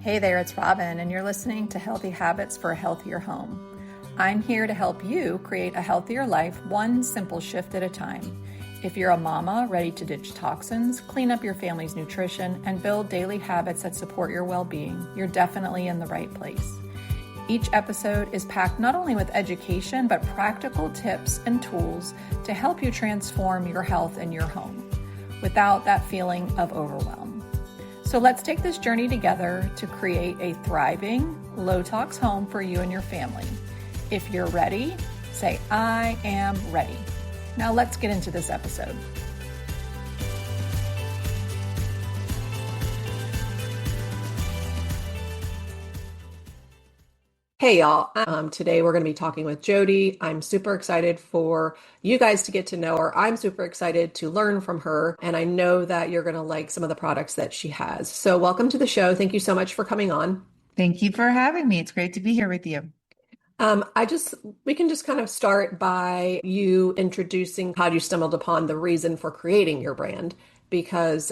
Hey there, it's Robin, and you're listening to Healthy Habits for a Healthier Home. I'm here to help you create a healthier life, one simple shift at a time. If you're a mama ready to ditch toxins, clean up your family's nutrition, and build daily habits that support your well-being, you're definitely in the right place. Each episode is packed not only with education, but practical tips and tools to help you transform your health and your home without that feeling of overwhelm. So let's take this journey together to create a thriving, low-tox home for you and your family. If you're ready, say, I am ready. Now let's get into this episode. Hey y'all, today we're going to be talking with Jodi. I'm super excited for you guys to get to know her. I'm super excited to learn from her, and I know that you're going to like some of the products that she has. So welcome to the show. Thank you so much for coming on. Thank you for having me. It's great to be here with you. We can just kind of start by you introducing how you stumbled upon the reason for creating your brand, because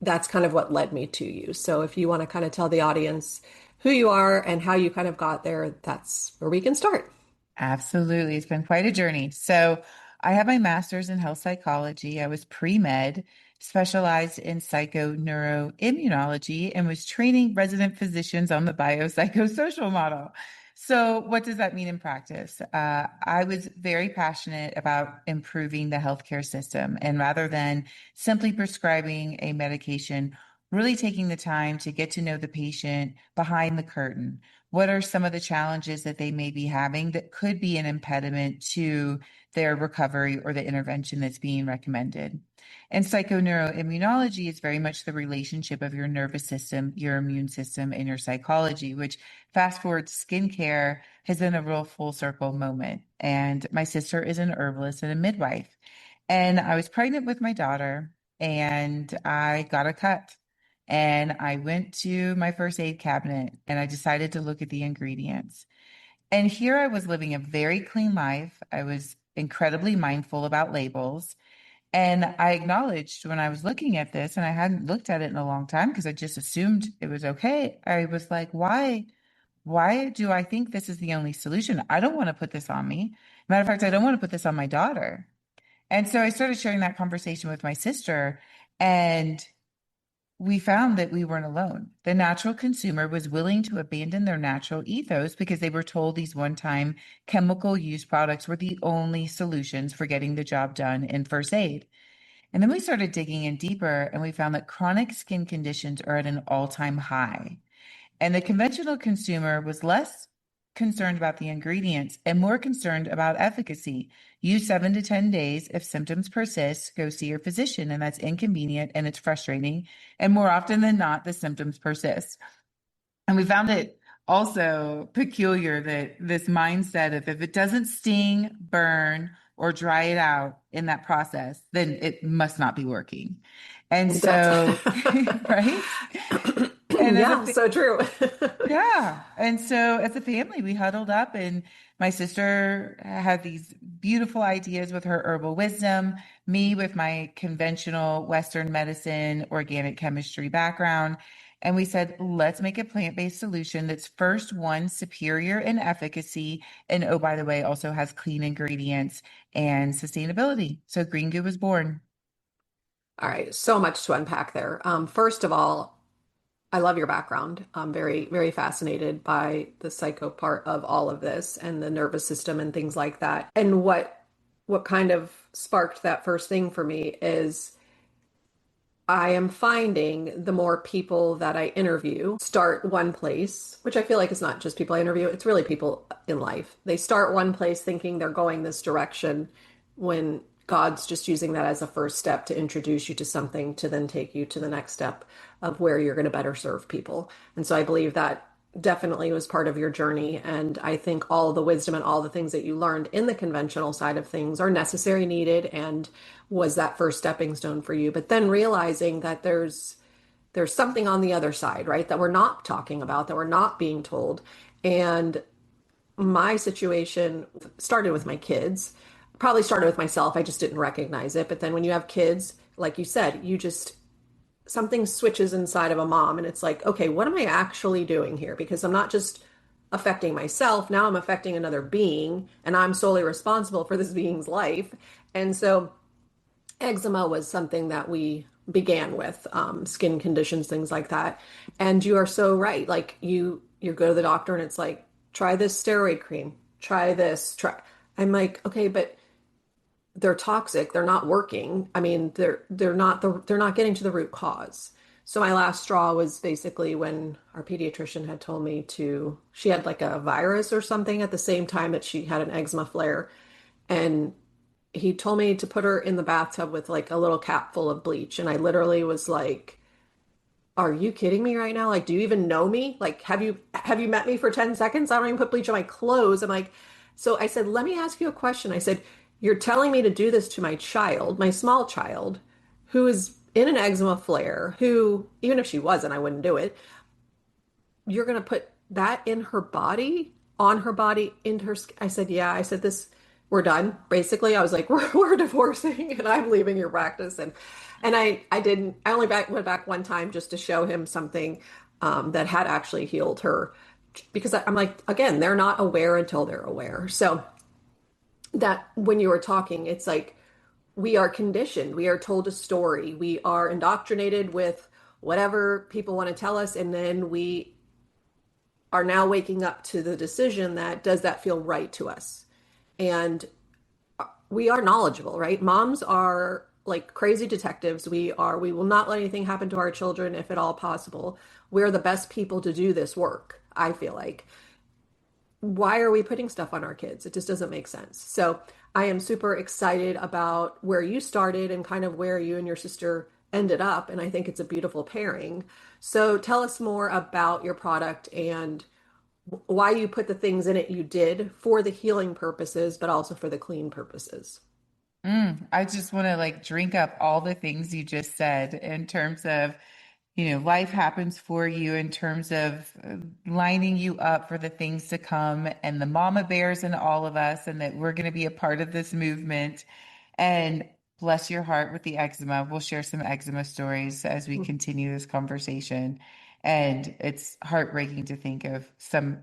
that's kind of what led me to you. So if you want to kind of tell the audience who you are and how you kind of got there, that's where we can start. Absolutely. It's been quite a journey. So I have my master's in health psychology. I was pre-med, specialized in psychoneuroimmunology, and was training resident physicians on the biopsychosocial model. So what does that mean in practice? I was very passionate about improving the healthcare system, and rather than simply prescribing a medication, really taking the time to get to know the patient behind the curtain. What are some of the challenges that they may be having that could be an impediment to their recovery or the intervention that's being recommended? And psychoneuroimmunology is very much the relationship of your nervous system, your immune system, and your psychology, which fast forward to skincare has been a real full circle moment. And my sister is an herbalist and a midwife. And I was pregnant with my daughter and I got a cut. And I went to my first aid cabinet and I decided to look at the ingredients. And here I was living a very clean life. I was incredibly mindful about labels. And I acknowledged when I was looking at this, and I hadn't looked at it in a long time because I just assumed it was okay. I was like, why do I think this is the only solution? I don't want to put this on me. Matter of fact, I don't want to put this on my daughter. And so I started sharing that conversation with my sister, and we found that we weren't alone. The natural consumer was willing to abandon their natural ethos because they were told these one-time chemical use products were the only solutions for getting the job done in first aid. And then we started digging in deeper and we found that chronic skin conditions are at an all-time high. And the conventional consumer was less concerned about the ingredients and more concerned about efficacy. Use 7 to 10 days. If symptoms persist, go see your physician. And that's inconvenient and it's frustrating. And more often than not, the symptoms persist. And we found it also peculiar that this mindset of if it doesn't sting, burn, or dry it out in that process, then it must not be working. And so, right? And yeah, so true. Yeah. And so as a family, we huddled up and my sister had these beautiful ideas with her herbal wisdom, me with my conventional Western medicine, organic chemistry background. And we said, let's make a plant-based solution that's first one, superior in efficacy. And oh, by the way, also has clean ingredients and sustainability. So Green Goo was born. All right. So much to unpack there. First of all, I love your background. I'm very, very fascinated by the psycho part of all of this and the nervous system and things like that. And what kind of sparked that first thing for me is I am finding the more people that I interview start one place, which I feel like is not just people I interview, it's really people in life. They start one place thinking they're going this direction when God's just using that as a first step to introduce you to something to then take you to the next step of where you're going to better serve people. And so I believe that definitely was part of your journey. And I think all the wisdom and all the things that you learned in the conventional side of things are necessary, needed, and was that first stepping stone for you. But then realizing that there's something on the other side, right? That we're not talking about, that we're not being told. And my situation started with my kids, probably started with myself. I just didn't recognize it. But then when you have kids, like you said, you just something switches inside of a mom and it's like, okay, what am I actually doing here? Because I'm not just affecting myself, now I'm affecting another being and I'm solely responsible for this being's life. And so eczema was something that we began with, skin conditions, things like that. And you are so right. Like you go to the doctor and it's like, try this steroid cream, try this, try. I'm like, okay, but they're toxic. They're not working. I mean, they're not getting to the root cause. So my last straw was basically when our pediatrician had told me to, she had like a virus or something at the same time that she had an eczema flare. And he told me to put her in the bathtub with like a little cap full of bleach. And I literally was like, are you kidding me right now? Like, do you even know me? Like, have you met me for 10 seconds? I don't even put bleach on my clothes. I'm like, so I said, let me ask you a question. I said, you're telling me to do this to my child, my small child, who is in an eczema flare, who, even if she wasn't, I wouldn't do it. You're going to put that in her body, on her body, into her skin. I said, yeah. I said, this, we're done. Basically, I was like, we're divorcing and I'm leaving your practice. And I didn't, I only went back one time just to show him something that had actually healed her because I'm like, again, they're not aware until they're aware. So that when you were talking, it's like we are conditioned, we are told a story, we are indoctrinated with whatever people want to tell us, and then we are now waking up to the decision that does that feel right to us? And we are knowledgeable, right? Moms are like crazy detectives. We will not let anything happen to our children if at all possible. We're the best people to do this work, I feel like. Why are we putting stuff on our kids? It just doesn't make sense. So I am super excited about where you started and kind of where you and your sister ended up. And I think it's a beautiful pairing. So tell us more about your product and why you put the things in it you did for the healing purposes, but also for the clean purposes. I just want to like drink up all the things you just said in terms of, life happens for you in terms of lining you up for the things to come and the mama bears in all of us, and that we're going to be a part of this movement. And bless your heart with the eczema. We'll share some eczema stories as we continue this conversation. And it's heartbreaking to think of some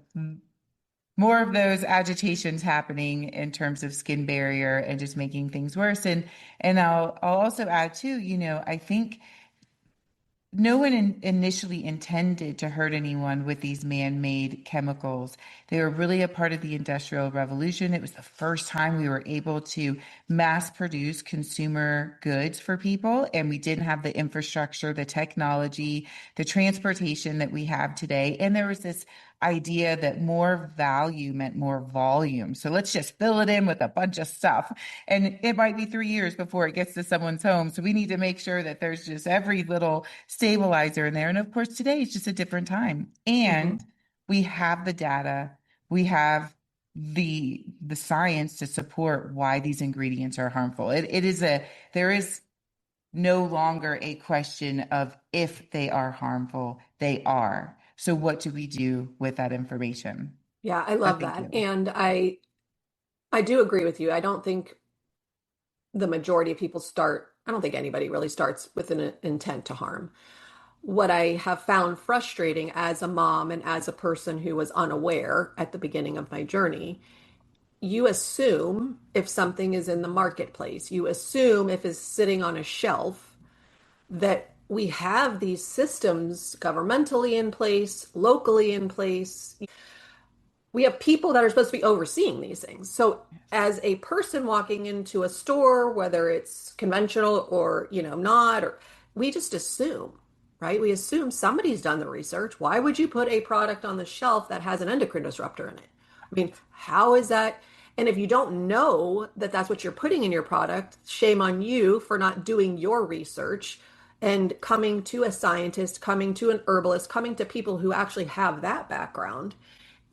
more of those agitations happening in terms of skin barrier and just making things worse. And I'll also add too, I think no one initially intended to hurt anyone with these man-made chemicals. They were really a part of the Industrial Revolution. It was the first time we were able to mass produce consumer goods for people, and we didn't have the infrastructure, the technology, the transportation that we have today. And there was this idea that more value meant more volume. So let's just fill it in with a bunch of stuff. And it might be 3 years before it gets to someone's home. So we need to make sure that there's just every little stabilizer in there. And of course, today is just a different time. Mhm. And we have the data, we have the science to support why these ingredients are harmful. There is no longer a question of if they are harmful, they are. So what do we do with that information? Yeah, I But love thank that. you. And I do agree with you. I don't think the majority of people start, I don't think anybody really starts with an intent to harm. What I have found frustrating as a mom and as a person who was unaware at the beginning of my journey, you assume if something is in the marketplace, you assume if it's sitting on a shelf that we have these systems governmentally in place, locally in place. We have people that are supposed to be overseeing these things. So as a person walking into a store, whether it's conventional or, not, or we just assume, right? We assume somebody's done the research. Why would you put a product on the shelf that has an endocrine disruptor in it? I mean, how is that? And if you don't know that that's what you're putting in your product, shame on you for not doing your research and coming to a scientist, coming to an herbalist, coming to people who actually have that background.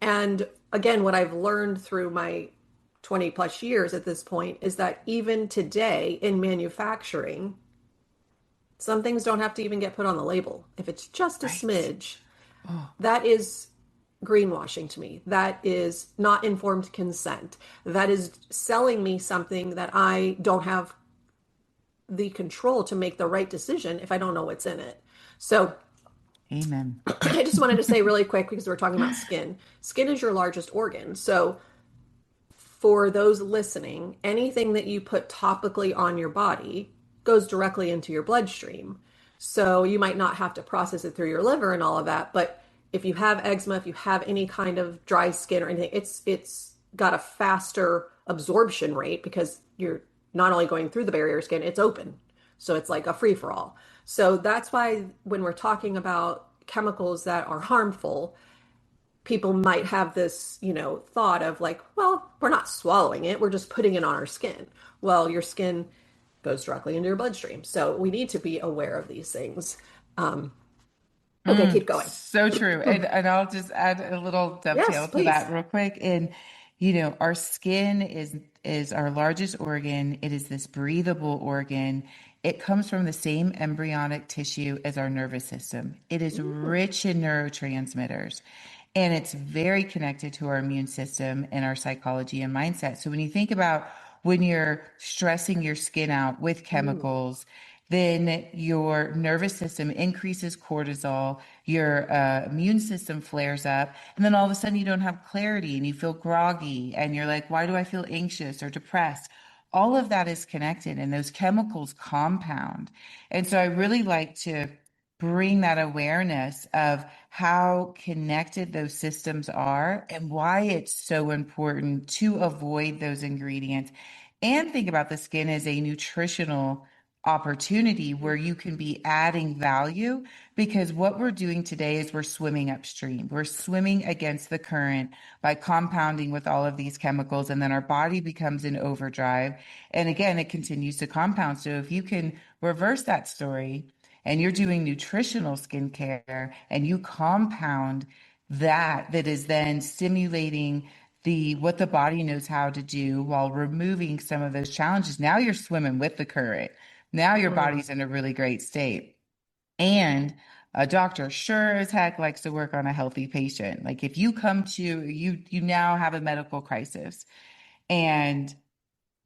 And again, what I've learned through my 20 plus years at this point is that even today in manufacturing, some things don't have to even get put on the label. If it's just a Right. smidge, Oh, that is greenwashing to me. That is not informed consent. That is selling me something that I don't have the control to make the right decision if I don't know what's in it. So Amen. I just wanted to say really quick, because we're talking about skin. Skin is your largest organ. So for those listening, anything that you put topically on your body goes directly into your bloodstream. So you might not have to process it through your liver and all of that, but if you have eczema, if you have any kind of dry skin or anything, it's got a faster absorption rate because you're not only going through the barrier skin, it's open. So it's like a free for all. So that's why when we're talking about chemicals that are harmful, people might have this, thought of like, well, we're not swallowing it, we're just putting it on our skin. Well, your skin goes directly into your bloodstream. So we need to be aware of these things. Okay, keep going. So true. And I'll just add a little Yes, dovetail to please. that real quick. And our skin is our largest organ. It is this breathable organ. It comes from the same embryonic tissue as our nervous system. It is rich in neurotransmitters. And it's very connected to our immune system and our psychology and mindset. So when you think about when you're stressing your skin out with chemicals, then your nervous system increases cortisol, your immune system flares up, and then all of a sudden you don't have clarity and you feel groggy and you're like, why do I feel anxious or depressed? All of that is connected and those chemicals compound. And so I really like to bring that awareness of how connected those systems are and why it's so important to avoid those ingredients and think about the skin as a nutritional opportunity where you can be adding value, because what we're doing today is we're swimming upstream. We're swimming against the current by compounding with all of these chemicals, and then our body becomes in overdrive. And again, it continues to compound. So if you can reverse that story and you're doing nutritional skincare and you compound that is then stimulating what the body knows how to do while removing some of those challenges. Now you're swimming with the current. Now your body's in a really great state. And a doctor sure as heck likes to work on a healthy patient. Like if you come to you now have a medical crisis and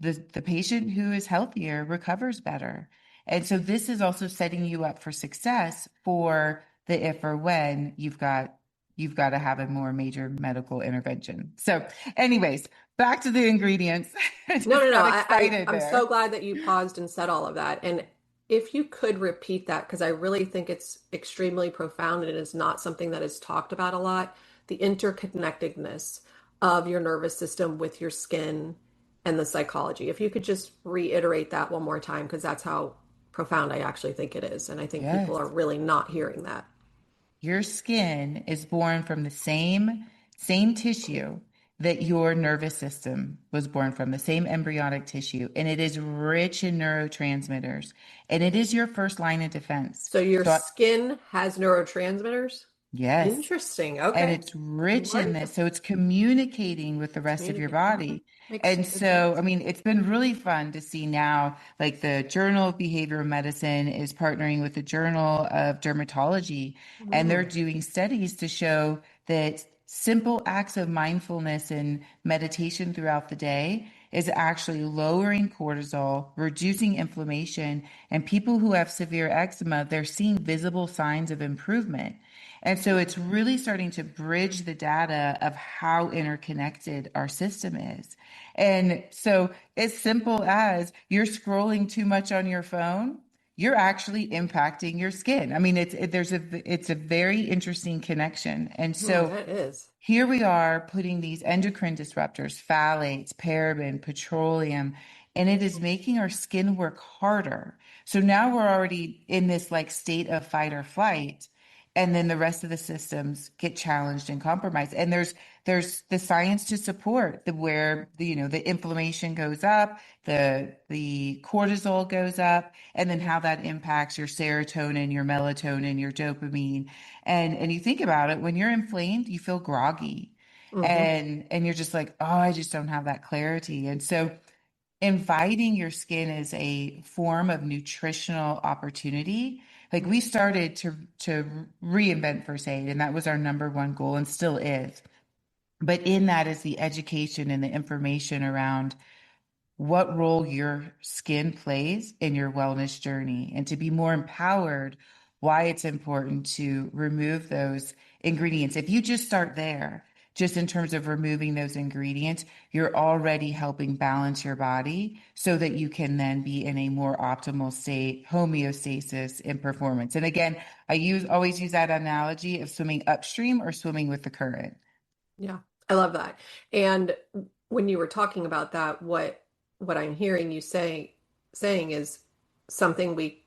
the patient who is healthier recovers better. And so this is also setting you up for success for the if or when you've got to have a more major medical intervention. So anyways, back to the ingredients. I No, just no, no. got I, excited I'm so there. glad that you paused and said all of that. And if you could repeat that, because I really think it's extremely profound and it is not something that is talked about a lot, the interconnectedness of your nervous system with your skin and the psychology. If you could just reiterate that one more time, because that's how profound I actually think it is. And I think people Yes. are really not hearing that. Your skin is born from the same tissue that your nervous system was born from, the same embryonic tissue, and it is rich in neurotransmitters, and it is your first line of defense. So your So skin has neurotransmitters? yes, Interesting. and Okay. it's rich in this. Wonderful. So it's communicating with the rest of your Communicate. body. Makes And good so, I sense. mean, it's been really fun to see now, like the Journal of Behavioral Medicine is partnering with the Journal of Dermatology, and they're Mm. doing studies to show that simple acts of mindfulness and meditation throughout the day is actually lowering cortisol, reducing inflammation, and people who have severe eczema, they're seeing visible signs of improvement. And so it's really starting to bridge the data of how interconnected our system is. And so as simple as you're scrolling too much on your phone, you're actually impacting your skin. I mean, it's a very interesting connection. And so That is. here we are putting these endocrine disruptors, phthalates, paraben, petroleum, and it is making our skin work harder. So now we're already in this like state of fight or flight, and then the rest of the systems get challenged and compromised. And there's the science to support the where the inflammation goes up, the cortisol goes up, and then how that impacts your serotonin, your melatonin, your dopamine. And you think about it, when you're inflamed, you feel groggy. Hmm. And you're just like, oh, I just don't have that clarity. And so inviting your skin is a form of nutritional opportunity. Like we started to reinvent first aid, and that was our number one goal and still is. But in that is the education and the information around what role your skin plays in your wellness journey and to be more empowered why it's important to remove those ingredients. If you just start there, just in terms of removing those ingredients, you're already helping balance your body so that you can then be in a more optimal state, homeostasis in performance. And again, always use that analogy of swimming upstream or swimming with the current. Yeah, I love that. And when you were talking about that, what I'm hearing you saying is something we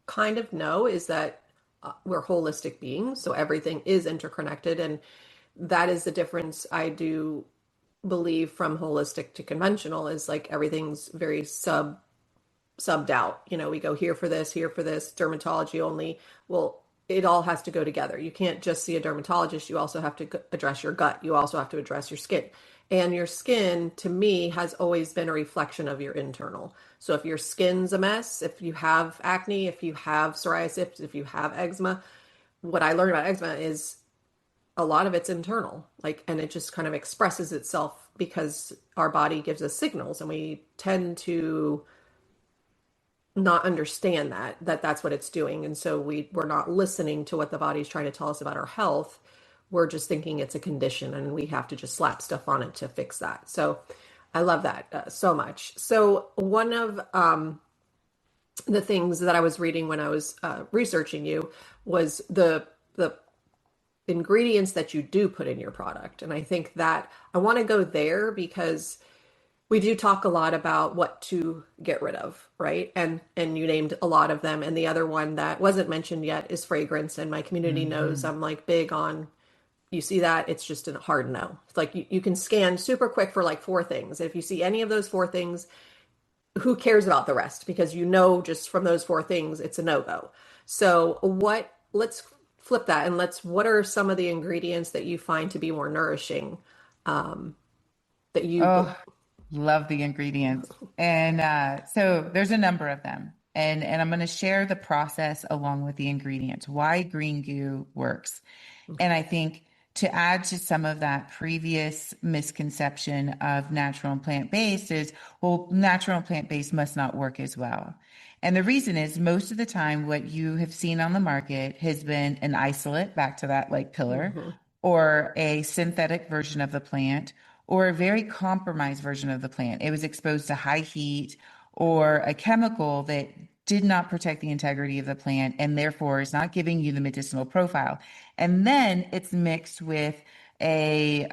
kind of know is that we're holistic beings, so everything is interconnected, and that is the difference I do believe from holistic to conventional is like everything's very subbed out. You know, we go here for this, dermatology only. Well, it all has to go together. You can't just see a dermatologist. You also have to address your gut. You also have to address your skin. And your skin, to me, has always been a reflection of your internal. So if your skin's a mess, if you have acne, if you have psoriasis, if you have eczema, what I learned about eczema is a lot of it's internal. Like, and it just kind of expresses itself because our body gives us signals and we tend to not understand that that's what it's doing, and so we're not listening to what the body's trying to tell us about our health. We're just thinking it's a condition and we have to just slap stuff on it to fix that. So I love that so much. So one of the things that I was reading when I was researching you was the ingredients that you do put in your product, and I think that I want to go there because we do talk a lot about what to get rid of, right? And you named a lot of them. And the other one that wasn't mentioned yet is fragrance. And my community knows Mm-hmm. I'm like big on, you see that, it's just a hard no. It's like you can scan super quick for like four things. If you see any of those four things, who cares about the rest? Because you know just from those four things, it's a no-go. So let's flip that and what are some of the ingredients that you find to be more nourishing that you Oh, love the ingredients. And so there's a number of them. And I'm going to share the process along with the ingredients, why Green Goo works. And I think to add to some of that previous misconception of natural and plant-based is, well, natural and plant-based must not work as well. And the reason is most of the time, what you have seen on the market has been an isolate, back to that like pillar, Mhm. or a synthetic version of the plant, or a very compromised version of the plant. It was exposed to high heat or a chemical that did not protect the integrity of the plant and therefore is not giving you the medicinal profile. And then it's mixed with a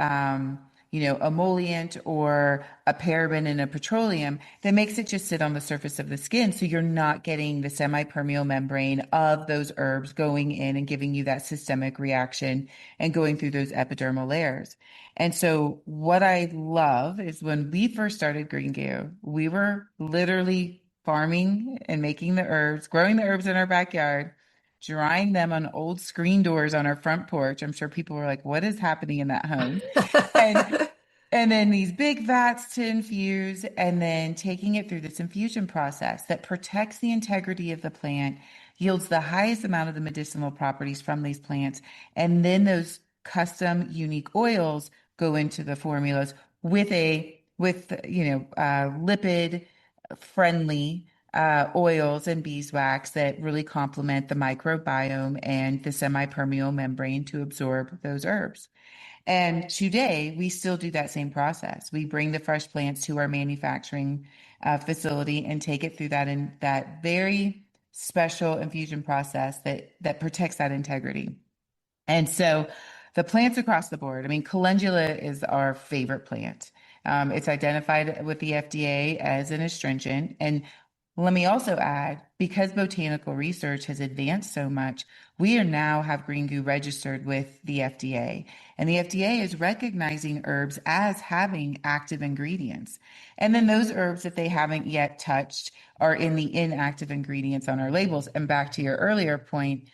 emollient or a paraben and a petroleum that makes it just sit on the surface of the skin. So you're not getting the semi-permeable membrane of those herbs going in and giving you that systemic reaction and going through those epidermal layers. And so what I love is when we first started Green Goo, we were literally farming and making the herbs, growing the herbs in our backyard, drying them on old screen doors on our front porch. I'm sure people were like, what is happening in that home? And and then these big vats to infuse, and then taking it through this infusion process that protects the integrity of the plant, yields the highest amount of the medicinal properties from these plants, and then those custom unique oils go into the formulas with lipid friendly oils and beeswax that really complement the microbiome and the semi-permeable membrane to absorb those herbs. And today, we still do that same process. We bring the fresh plants to our manufacturing facility and take it through that very special infusion process that protects that integrity. And so the plants across the board, I mean, calendula is our favorite plant. It's identified with the FDA as an astringent. And let me also add, because botanical research has advanced so much, we are now have Green Goo registered with the FDA. And the FDA is recognizing herbs as having active ingredients. And then those herbs that they haven't yet touched are in the inactive ingredients on our labels. And back to your earlier point,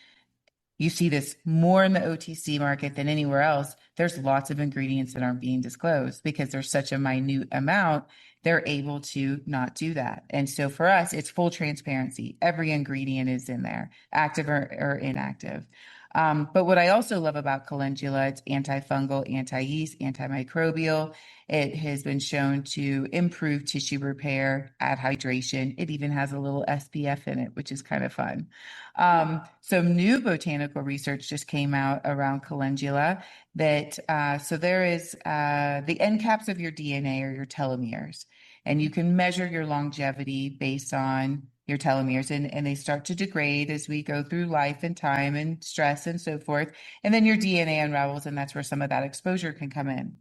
you see this more in the OTC market than anywhere else. There's lots of ingredients that aren't being disclosed because there's such a minute amount. They're able to not do that. And so for us, it's full transparency. Every ingredient is in there, active or inactive. But what I also love about calendula, it's antifungal, anti-yeast, antimicrobial. It has been shown to improve tissue repair, add hydration. It even has a little SPF in it, which is kind of fun. Some new botanical research just came out around calendula that so there is the end caps of your DNA or your telomeres, and you can measure your longevity based on your telomeres, and they start to degrade as we go through life and time and stress and so forth. And then your DNA unravels, and that's where some of that exposure can come in.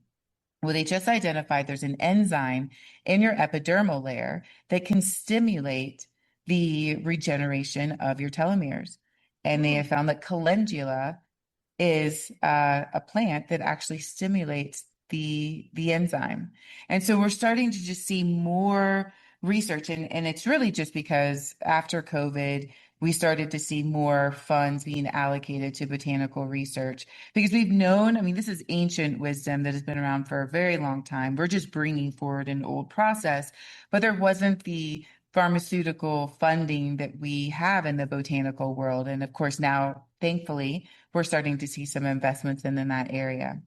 Well, they just identified there's an enzyme in your epidermal layer that can stimulate the regeneration of your telomeres. And they have found that calendula is a plant that actually stimulates the enzyme. And so we're starting to just see more research, and it's really just because after COVID, we started to see more funds being allocated to botanical research because we've known, I mean, this is ancient wisdom that has been around for a very long time. We're just bringing forward an old process, but there wasn't the pharmaceutical funding that we have in the botanical world. And of course, now, thankfully, we're starting to see some investments in that area.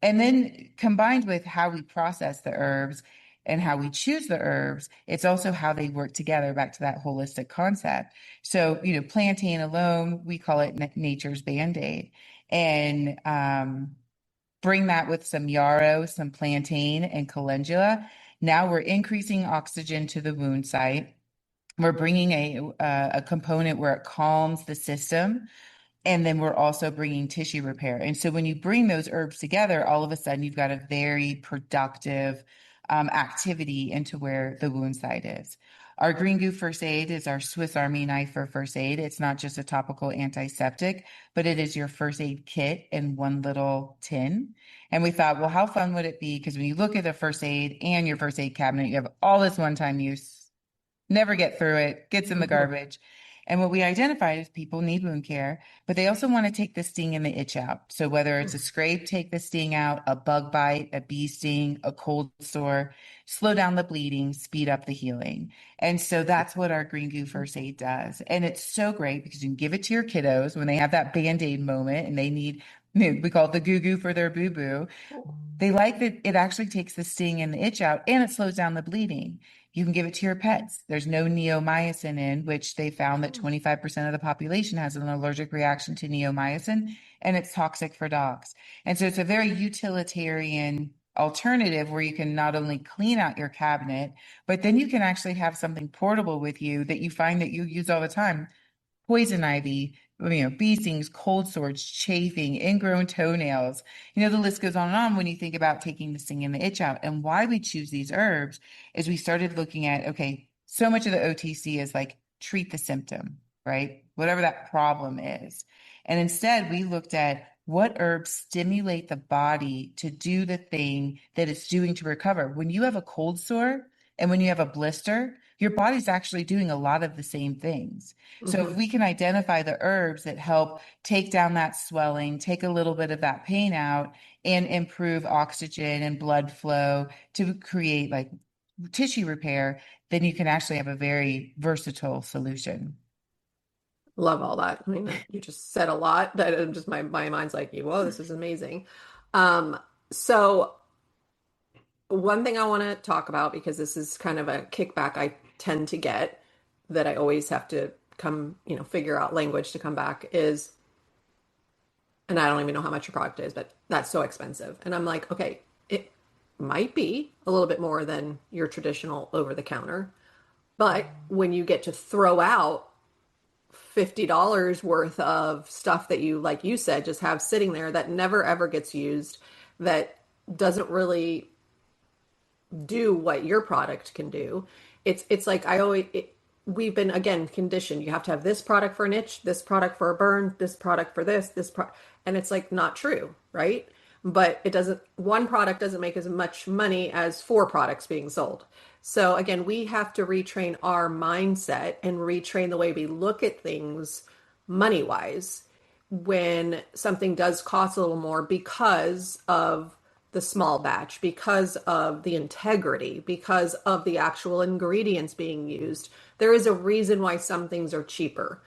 And then combined with how we process the herbs and how we choose the herbs, it's also how they work together, back to that holistic concept. So, plantain alone, we call it nature's Band-Aid. And bring that with some yarrow, some plantain, and calendula. Now we're increasing oxygen to the wound site. We're bringing a component where it calms the system. And then we're also bringing tissue repair. And so when you bring those herbs together, all of a sudden you've got a very productive activity into where the wound site is. Our Green Goo First Aid is our Swiss Army knife for first aid. It's not just a topical antiseptic, but it is your first aid kit in one little tin. And we thought, well, how fun would it be? Because when you look at a first aid and your first aid cabinet, you have all this one-time use, never get through it, gets in the garbage. And what we identified is people need wound care, but they also want to take the sting and the itch out. So whether it's a scrape, take the sting out, a bug bite, a bee sting, a cold sore, slow down the bleeding, speed up the healing. And so that's what our Green Goo First Aid does. And it's so great because you can give it to your kiddos when they have that Band-Aid moment and they need, we call it the goo goo for their boo-boo. They like that it actually takes the sting and the itch out and it slows down the bleeding. You can give it to your pets. There's no neomycin in, which they found that 25% of the population has an allergic reaction to neomycin, and it's toxic for dogs. And so it's a very utilitarian alternative where you can not only clean out your cabinet, but then you can actually have something portable with you that you find that you use all the time. Poison ivy, bee stings, cold sores, chafing, ingrown toenails. The list goes on and on when you think about taking the sting and the itch out. And why we choose these herbs is we started looking at, okay, so much of the OTC is like treat the symptom, right? Whatever that problem is. And instead, we looked at what herbs stimulate the body to do the thing that it's doing to recover. When you have a cold sore and when you have a blister, your body's actually doing a lot of the same things. So if we can identify the herbs that help take down that swelling, take a little bit of that pain out, and improve oxygen and blood flow to create like tissue repair, then you can actually have a very versatile solution. Love all that. I mean, you just said a lot that I'm just my mind's like, whoa, this is amazing. So one thing I want to talk about, because this is kind of a kickback I tend to get that I always have to come, figure out language to come back is, and I don't even know how much your product is, but that's so expensive. And I'm like, okay, it might be a little bit more than your traditional over the counter. But when you get to throw out $50 worth of stuff that you, like you said, just have sitting there that never ever gets used, that doesn't really do what your product can do. It's like we've been again conditioned. You have to have this product for an itch, this product for a burn, this product for and it's like not true, right? But one product doesn't make as much money as four products being sold. So again, we have to retrain our mindset and retrain the way we look at things money wise when something does cost a little more because of the small batch, because of the integrity, because of the actual ingredients being used. There is a reason why some things are cheaper.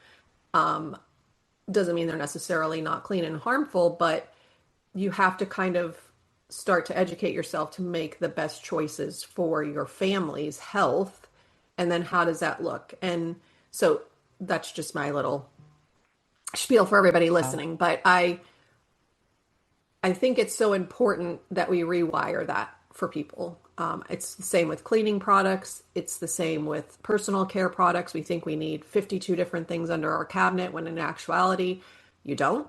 doesn't mean they're necessarily not clean and harmful, but you have to kind of start to educate yourself to make the best choices for your family's health. And then how does that look? And so that's just my little spiel for everybody listening. But I think it's so important that we rewire that for people. It's the same with cleaning products. It's the same with personal care products. We think we need 52 different things under our cabinet when in actuality, you don't.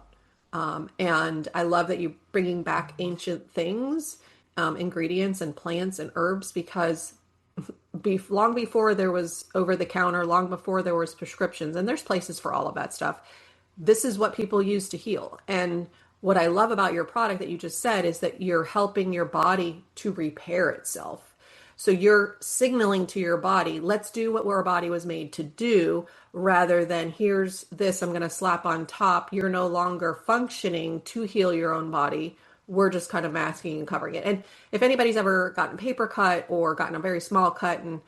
And I love that you're bringing back ancient things, ingredients and plants and herbs, because long before there was over the counter, long before there was prescriptions, and there's places for all of that stuff. This is what people use to heal. And what I love about your product that you just said is that you're helping your body to repair itself. So you're signaling to your body, let's do what our body was made to do, rather than here's this I'm going to slap on top. You're no longer functioning to heal your own body. We're just kind of masking and covering it. And if anybody's ever gotten paper cut or gotten a very small cut and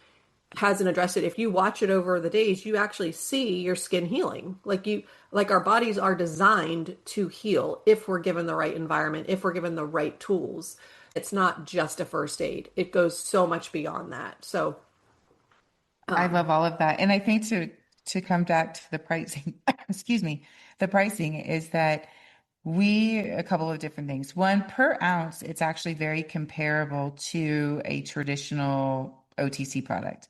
hasn't addressed it, if you watch it over the days, you actually see your skin healing. Like our bodies are designed to heal if we're given the right environment, if we're given the right tools. It's not just a first aid. It goes so much beyond that. So I love all of that. And I think to come back to the pricing, excuse me, the pricing is that a couple of different things. One, per ounce, it's actually very comparable to a traditional OTC product.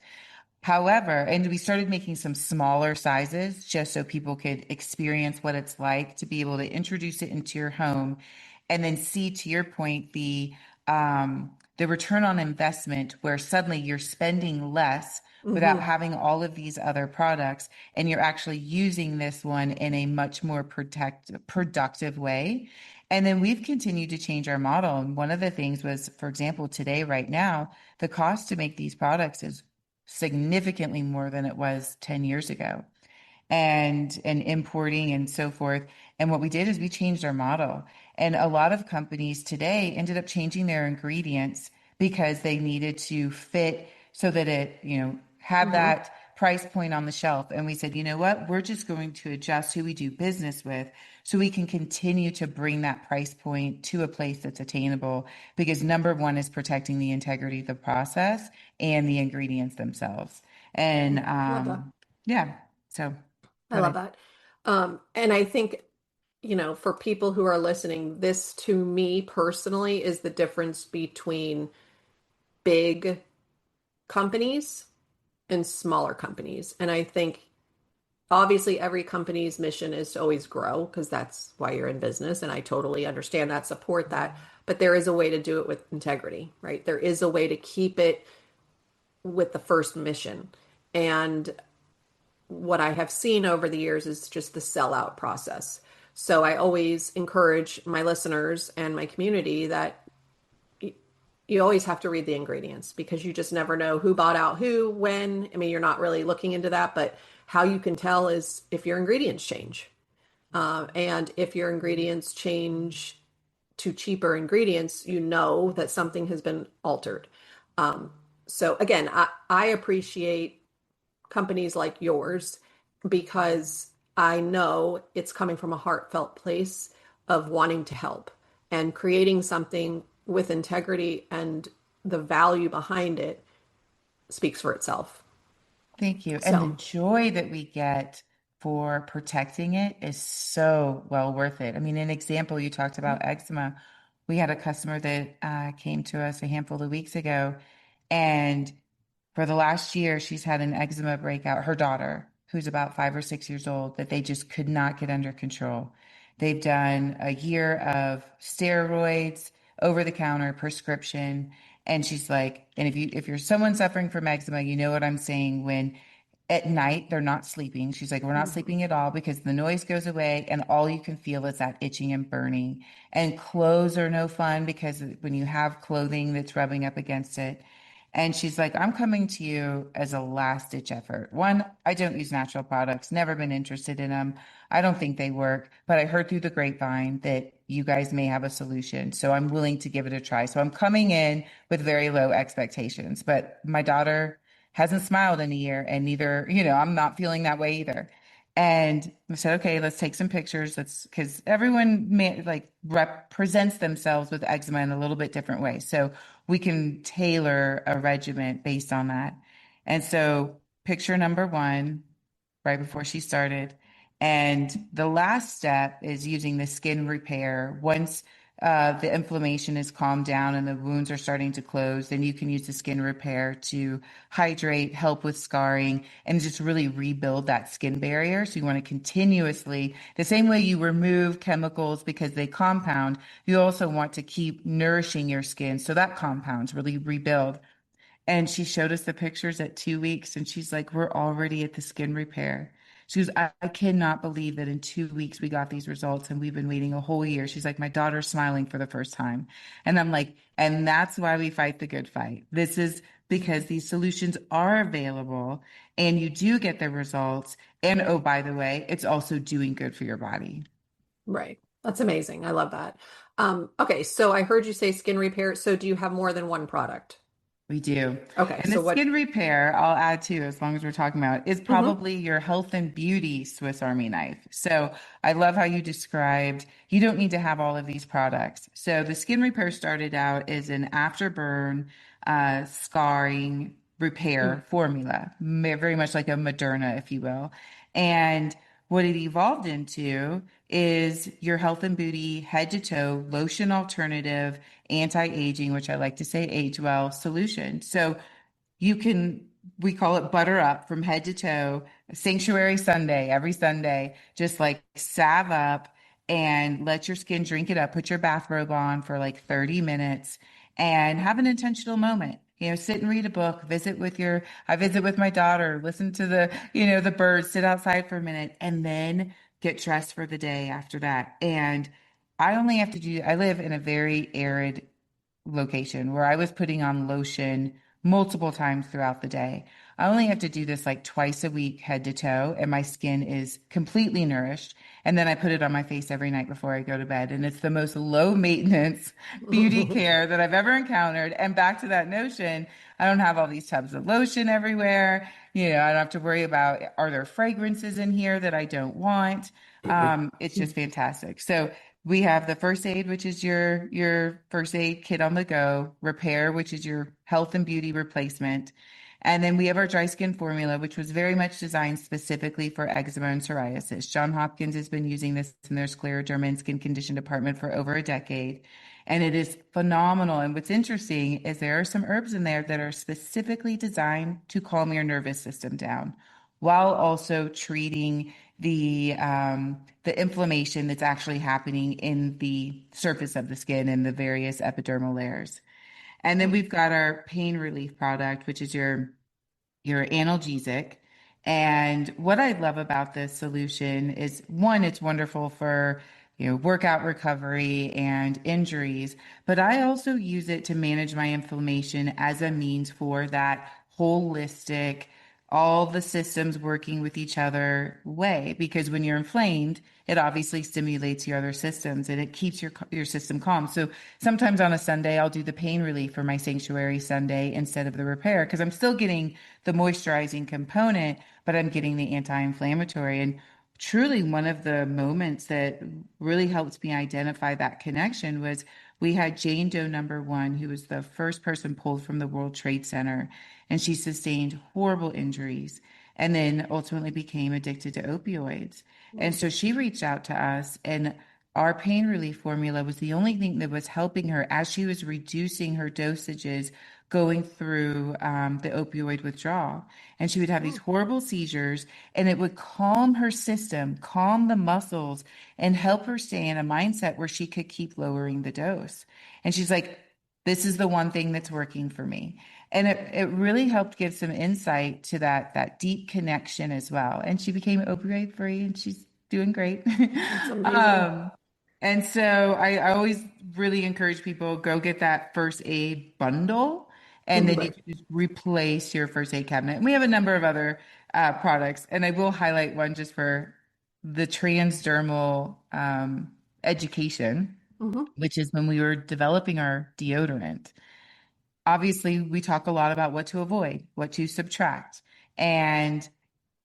However, and we started making some smaller sizes just so people could experience what it's like to be able to introduce it into your home and then see, to your point, the return on investment where suddenly you're spending less without having all of these other products, and you're actually using this one in a much more productive way. And then we've continued to change our model. And one of the things was, for example, today, right now, the cost to make these products is significantly more than it was 10 years ago, and importing and so forth. And what we did is we changed our model. And a lot of companies today ended up changing their ingredients because they needed to fit so that it, had that price point on the shelf. And we said, you know what, we're just going to adjust who we do business with so we can continue to bring that price point to a place that's attainable, because number one is protecting the integrity of the process and the ingredients themselves. And love that. yeah, so I love that. And I think, for people who are listening, this to me personally is the difference between big companies and smaller companies. And I think obviously every company's mission is to always grow because that's why you're in business. And I totally understand that, support that. But there is a way to do it with integrity, right? There is a way to keep it with the first mission. And what I have seen over the years is just the sellout process. So I always encourage my listeners and my community that you always have to read the ingredients, because you just never know who bought out who, when. I mean, you're not really looking into that, but how you can tell is if your ingredients change. And if your ingredients change to cheaper ingredients, you know that something has been altered. So again, I appreciate companies like yours because I know it's coming from a heartfelt place of wanting to help and creating something with integrity, and the value behind it speaks for itself. thank you. And the So, joy that we get for protecting it is so well worth it. I mean, an example, you talked about eczema. We had a customer that came to us a handful of weeks ago, and for the last year, she's had an eczema breakout. Her daughter, who's about 5 or 6 years old, that they just could not get under control. They've done a year of steroids, over the counter prescription. And she's like, and if you're someone suffering from eczema, you know what I'm saying when at night they're not sleeping. She's like, we're not sleeping at all because the noise goes away and all you can feel is that itching and burning. And clothes are no fun because when you have clothing that's rubbing up against it. And she's like, I'm coming to you as a last ditch effort. One, I don't use natural products, never been interested in them. I don't think they work, but I heard through the grapevine that you guys may have a solution. So I'm willing to give it a try. So I'm coming in with very low expectations, but my daughter hasn't smiled in a year, and neither, I'm not feeling that way either. And I said, okay, let's take some pictures. Let's, because everyone represents themselves with eczema in a little bit different way. So we can tailor a regimen based on that. And so picture number one, right before she started. And the last step is using the skin repair. Once the inflammation is calmed down and the wounds are starting to close, then you can use the skin repair to hydrate, help with scarring, and just really rebuild that skin barrier. So you want to continuously, the same way you remove chemicals because they compound, you also want to keep nourishing your skin so that compounds really rebuild. And she showed us the pictures at 2 weeks, and she's like, we're already at the skin repair. She goes, I cannot believe that in 2 weeks we got these results and we've been waiting a whole year. She's like, my daughter's smiling for the first time. And I'm like, and that's why we fight the good fight. This is because these solutions are available and you do get the results. And oh, by the way, it's also doing good for your body. Right. That's amazing. I love that. Okay, so I heard you say skin repair. So do you have more than one product? We do. Okay, And the so what? skin repair, I'll add too, as long as we're talking about, is Mhm. probably your health and beauty Swiss Army knife. So I love how you described you don't need to have all of these products. So the skin repair started out as an afterburn scarring repair formula, very much like a Moderna, if you will. And what it evolved into is your health and beauty head to toe lotion alternative anti-aging, which I like to say age well solution. So you can, we call it butter up from head to toe, sanctuary Sunday, every Sunday, just like salve up and let your skin drink it up. Put your bathrobe on for like 30 minutes and have an intentional moment. You know, sit and read a book, I visit with my daughter, listen to the birds, sit outside for a minute, and then get dressed for the day after that. And I live in a very arid location where I was putting on lotion multiple times throughout the day. I only have to do this like twice a week, head to toe, and my skin is completely nourished. And then I put it on my face every night before I go to bed. And it's the most low maintenance beauty care that I've ever encountered. And back to that notion, I don't have all these tubs of lotion everywhere. You know, I don't have to worry about are there fragrances in here that I don't want. It's just fantastic. So we have the first aid, which is your first aid kit on the go, repair, which is your health and beauty replacement. And then we have our dry skin formula, which was very much designed specifically for eczema and psoriasis. John Hopkins has been using this in their scleroderma and skin condition department for over a decade. And it is phenomenal. And what's interesting is there are some herbs in there that are specifically designed to calm your nervous system down while also treating the inflammation that's actually happening in the surface of the skin and the various epidermal layers. And then we've got our pain relief product, which is your analgesic. And what I love about this solution is one, it's wonderful for workout recovery and injuries, but I also use it to manage my inflammation as a means for that holistic, all the systems working with each other way. Because when you're inflamed, it obviously stimulates your other systems and it keeps your system calm. So sometimes on a Sunday, I'll do the pain relief for my sanctuary Sunday instead of the repair because I'm still getting the moisturizing component, but I'm getting the anti-inflammatory. And truly, one of the moments that really helped me identify that connection was we had Jane Doe number one, who was the first person pulled from the World Trade Center, and she sustained horrible injuries and then ultimately became addicted to opioids. And so she reached out to us, and our pain relief formula was the only thing that was helping her as she was reducing her dosages going through the opioid withdrawal. And she would have these horrible seizures, and it would calm her system, calm the muscles, and help her stay in a mindset where she could keep lowering the dose. And she's like, this is the one thing that's working for me. And it really helped give some insight to that deep connection as well. And she became opioid free and she's doing great. That's amazing. um, and so I always really encourage people go get that first aid bundle and then you Right. can just replace your first aid cabinet. And we have a number of other products, and I will highlight one just for the transdermal education, Hmm. which is when we were developing our deodorant. Obviously, we talk a lot about what to avoid, what to subtract. And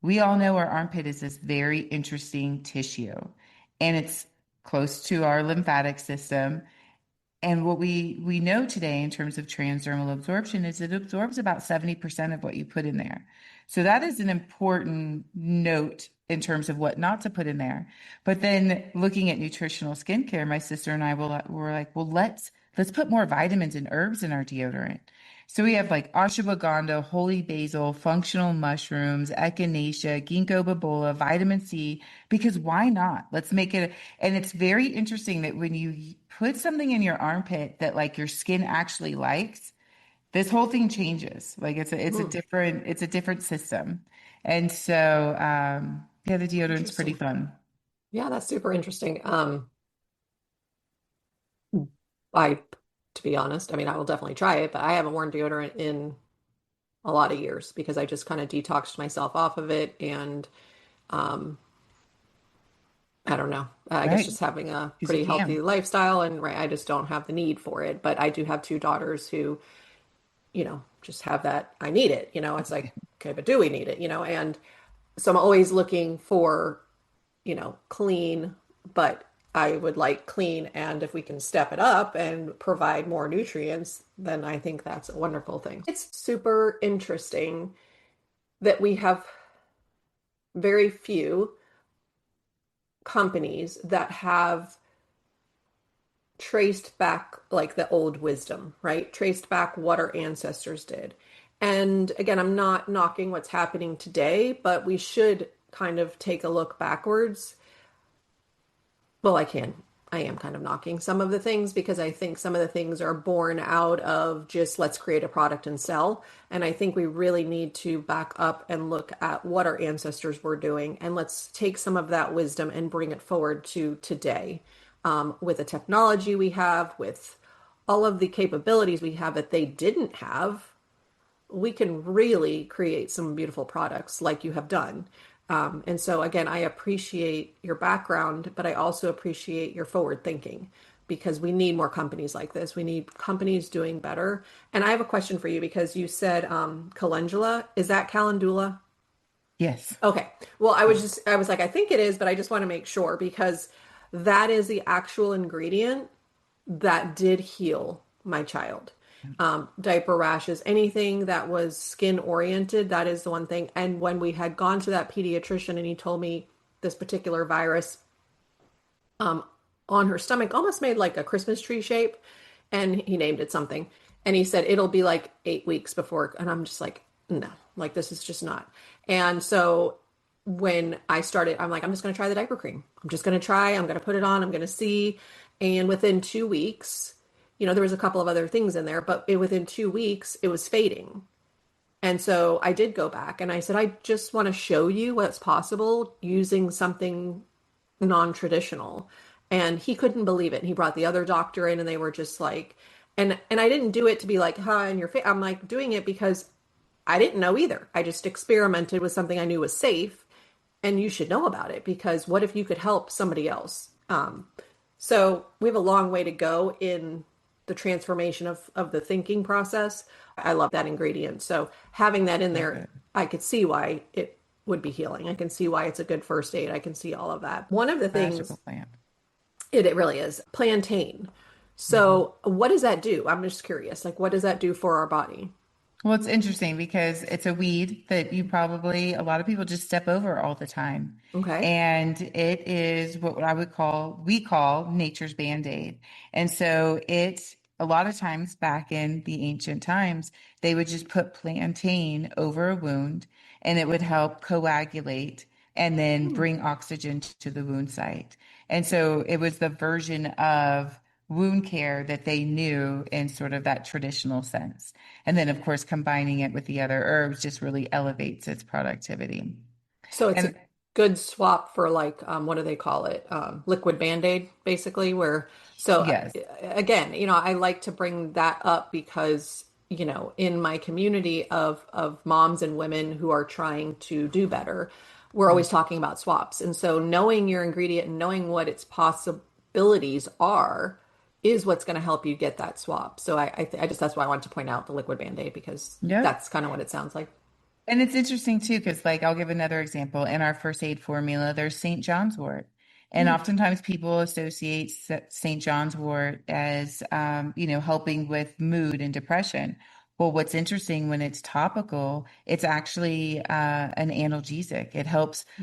We all know our armpit is this very interesting tissue, and it's close to our lymphatic system. And what we know today in terms of transdermal absorption is it absorbs about 70% of what you put in there. So that is an important note in terms of what not to put in there. But then looking at nutritional skincare, my sister and I were like, well, let's put more vitamins and herbs in our deodorant. So we have like ashwagandha, holy basil, functional mushrooms, echinacea, ginkgo biloba, vitamin C, because why not? Let's make it. And it's very interesting that when you put something in your armpit that like your skin actually likes, this whole thing changes. Like Hmm. it's a different system. And so yeah, the deodorant's pretty Interesting. fun. Yeah, that's super interesting. I, to be honest, I mean, I will definitely try it, but I haven't worn deodorant in a lot of years because I just kind of detoxed myself off of it. And um, I don't know, I guess Right. just having a Because you pretty healthy can. lifestyle and right, I just don't have the need for it. But I do have two daughters who, just have that. I need it. It's like, okay, but do we need it? And so I'm always looking for, clean, but I would like clean. And if we can step it up and provide more nutrients, then I think that's a wonderful thing. It's super interesting that we have very few companies that have traced back like the old wisdom, right? Traced back what our ancestors did. And again, I'm not knocking what's happening today, but we should kind of take a look backwards. Well, I can. I am kind of knocking some of the things because I think some of the things are born out of just let's create a product and sell. And I think we really need to back up and look at what our ancestors were doing. And let's take some of that wisdom and bring it forward to today with the technology we have, with all of the capabilities we have that they didn't have. We can really create some beautiful products like you have done. And so, again, I appreciate your background, but I also appreciate your forward thinking because we need more companies like this. We need companies doing better. And I have a question for you because you said calendula. Is that calendula? Yes. Okay. Well, I was like, I think it is, but I just want to make sure because that is the actual ingredient that did heal my child. Diaper rashes, anything that was skin oriented, that is the one thing. And when we had gone to that pediatrician and he told me this particular virus um, on her stomach almost made like a Christmas tree shape, and he named it something. And he said it'll be like 8 weeks before, and I'm just like, no, like this is just not. And so when I started, I'm like, I'm just going to try the diaper cream. I'm just going to try. I'm going to put it on. I'm going to see. And within 2 weeks, there was a couple of other things in there, but within 2 weeks, it was fading. And so I did go back and I said, I just want to show you what's possible using something non-traditional. And he couldn't believe it. And he brought the other doctor in and they were just like, and I didn't do it to be like, huh, in your face. I'm like doing it because I didn't know either. I just experimented with something I knew was safe and you should know about it because what if you could help somebody else? So we have a long way to go in the transformation of the thinking process. I love that ingredient. So having that in So there, good. I could see why it would be healing. I can see why it's a good first aid. I can see all of that. One of the things Magical plant. it really is plantain. Mhm. So what does that do? I'm just curious. Like, what does that do for our body? Well, it's interesting because it's a weed that a lot of people just step over all the time. Okay. And it is what we call nature's Band-Aid. And so a lot of times back in the ancient times, they would just put plantain over a wound and it would help coagulate and then Hmm. bring oxygen to the wound site. And so it was the version of wound care that they knew in sort of that traditional sense. And then, of course, combining it with the other herbs just really elevates its productivity. So it's a And good swap for like what do they call it? Liquid Band-Aid, basically, where so yes, again, I like to bring that up because, in my community of moms and women who are trying to do better, we're always talking about swaps. And so knowing your ingredient and knowing what its possibilities are is what's going to help you get that swap. So I just that's why I wanted to point out the liquid Band-Aid because yep. that's kind of what it sounds like. And it's interesting too, because like I'll give another example. In our first aid formula, there's St. John's wort. And Mm, oftentimes people associate St. John's wort as, helping with mood and depression. Well, what's interesting when it's topical, it's actually an analgesic.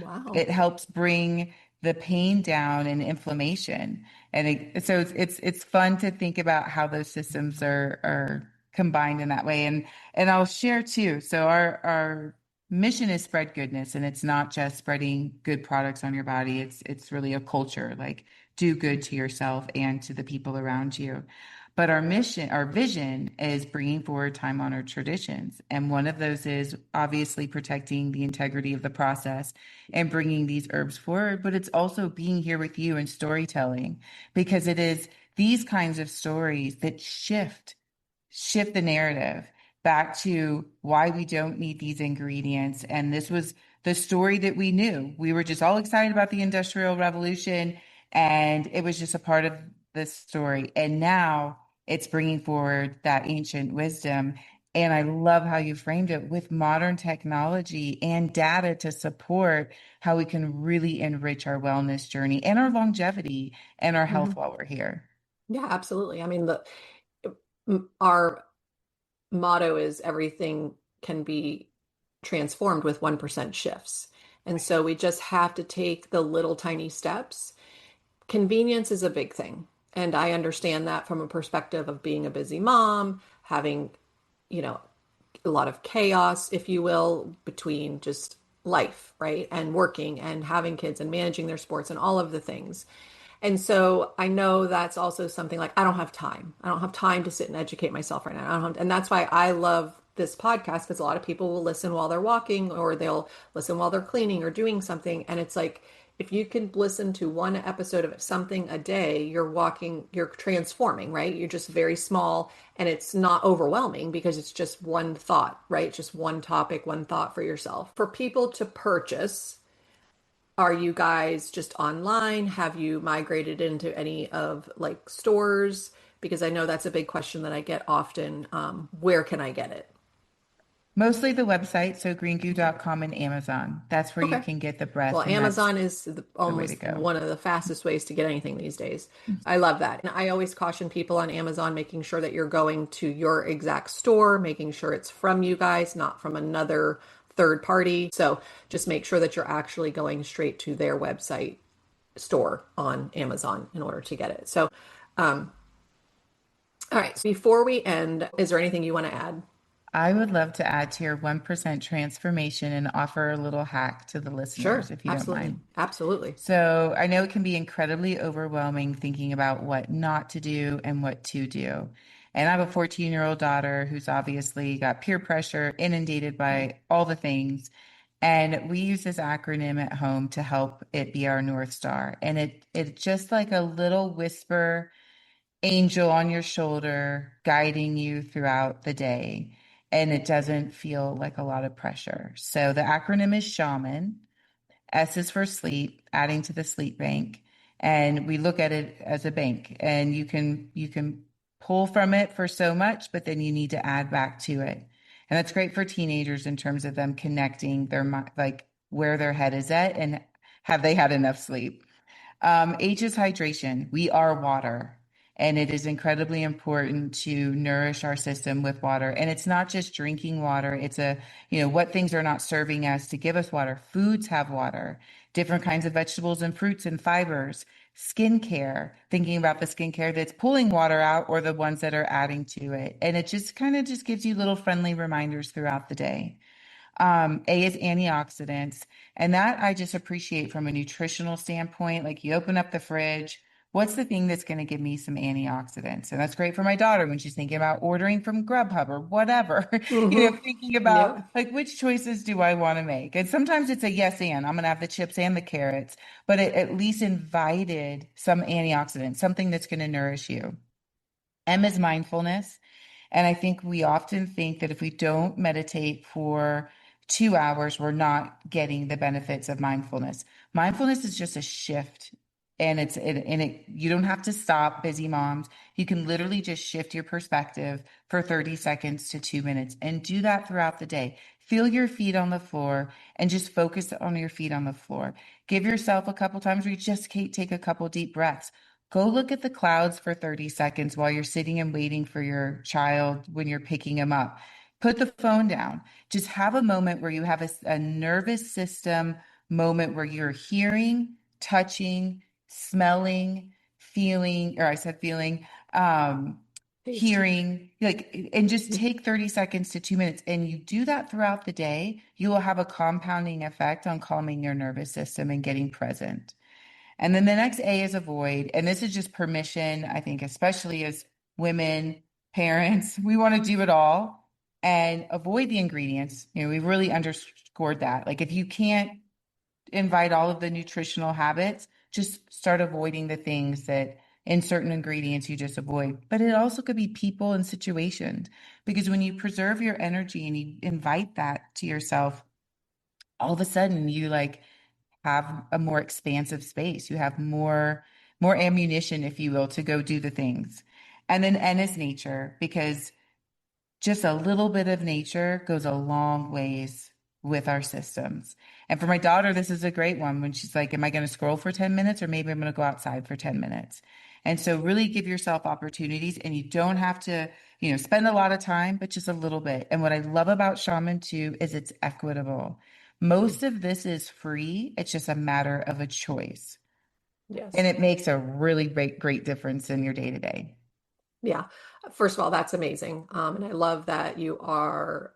wow. It helps bring the pain down and inflammation. And so it's fun to think about how those systems are combined in that way. And I'll share too. So our mission is spread goodness, and it's not just spreading good products on your body. It's really a culture, like do good to yourself and to the people around you. But our vision is bringing forward time-honored traditions. And one of those is obviously protecting the integrity of the process and bringing these herbs forward, but it's also being here with you and storytelling, because it is these kinds of stories that shift the narrative back to why we don't need these ingredients. And this was the story that we knew. We were just all excited about the Industrial Revolution, and it was just a part of this story. And now it's bringing forward that ancient wisdom. And I love how you framed it with modern technology and data to support how we can really enrich our wellness journey and our longevity and our health Mhm. while we're here. Yeah, absolutely. I mean, our motto is everything can be transformed with 1% shifts. And so we just have to take the little tiny steps. Convenience is a big thing. And I understand that from a perspective of being a busy mom, having, you know, a lot of chaos, if you will, between just life, right? And working and having kids and managing their sports and all of the things. And so I know that's also something like I don't have time. I don't have time to sit and educate myself right now. And that's why I love this podcast, because a lot of people will listen while they're walking, or they'll listen while they're cleaning or doing something. And it's like if you can listen to one episode of something a day, you're transforming, right? You're just very small, and it's not overwhelming because it's just one thought, right? Just one topic, one thought for yourself. For people to purchase, are you guys just online? Have you migrated into any of like stores? Because I know that's a big question that I get often. Where can I get it? Mostly the website, so greengoo.com and Amazon. That's where you Okay. can get the Well, breath, and that's Amazon is the way to almost go. one of the fastest ways to get anything these days. I love that. And I always caution people on Amazon making sure that you're going to your exact store, making sure it's from you guys, not from another third party. So just make sure that you're actually going straight to their website store on Amazon in order to get it. So, all right. So before we end, is there anything you want to add? I would love to add to your 1% transformation and offer a little hack to the listeners, Sure. if you don't Absolutely. mind. Absolutely. So I know it can be incredibly overwhelming thinking about what not to do and what to do. And I have a 14-year-old daughter who's obviously got peer pressure, inundated by all the things. And we use this acronym at home to help it be our North Star. And it's just like a little whisper angel on your shoulder guiding you throughout the day. And it doesn't feel like a lot of pressure. So the acronym is SHAMAN. S is for sleep, adding to the sleep bank. And we look at it as a bank, and you can pull from it for so much, but then you need to add back to it. And that's great for teenagers in terms of them connecting like where their head is at and have they had enough sleep. H is hydration. We are water. And it is incredibly important to nourish our system with water. And it's not just drinking water. What things are not serving us to give us water. Foods have water, different kinds of vegetables and fruits and fibers, skincare, thinking about the skincare that's pulling water out or the ones that are adding to it. And it just kind of just gives you little friendly reminders throughout the day. A is antioxidants. And that I just appreciate from a nutritional standpoint. Like you open up the fridge, what's the thing that's going to give me some antioxidants? And that's great for my daughter when she's thinking about ordering from Grubhub or whatever, Mm-hmm. thinking about Yep. like which choices do I want to make? And sometimes it's a yes and I'm going to have the chips and the carrots, but it at least invited some antioxidants, something that's going to nourish you. M is mindfulness. And I think we often think that if we don't meditate for 2 hours, we're not getting the benefits of mindfulness. Mindfulness is just a shift. And you don't have to stop, busy moms. You can literally just shift your perspective for 30 seconds to 2 minutes and do that throughout the day. Feel your feet on the floor and just focus on your feet on the floor. Give yourself a couple times where you just take a couple deep breaths. Go look at the clouds for 30 seconds while you're sitting and waiting for your child when you're picking them up. Put the phone down. Just have a moment where you have a nervous system moment where you're hearing, touching, smelling, feeling, or I said feeling, Tasting. hearing, like, and just take 30 seconds to 2 minutes. And you do that throughout the day, you will have a compounding effect on calming your nervous system and getting present. And then the next A is avoid. And this is just permission. I think, especially as women, parents, we want to do it all and avoid the ingredients. We've really underscored that. Like, if you can't invite all of the nutritional habits, just start avoiding the things that in certain ingredients you just avoid. But it also could be people and situations, because when you preserve your energy and you invite that to yourself, all of a sudden you like have a more expansive space. You have more ammunition, if you will, to go do the things. And then N is nature, because just a little bit of nature goes a long ways with our systems. And for my daughter, this is a great one when she's like, am I going to scroll for 10 minutes or maybe I'm going to go outside for 10 minutes? And so really give yourself opportunities, and you don't have to, spend a lot of time, but just a little bit. And what I love about shaman too is it's equitable. Most of this is free. It's just a matter of a choice. And Yes. it makes a really great difference in your day to day. Yeah. First of all, that's amazing. And I love that you are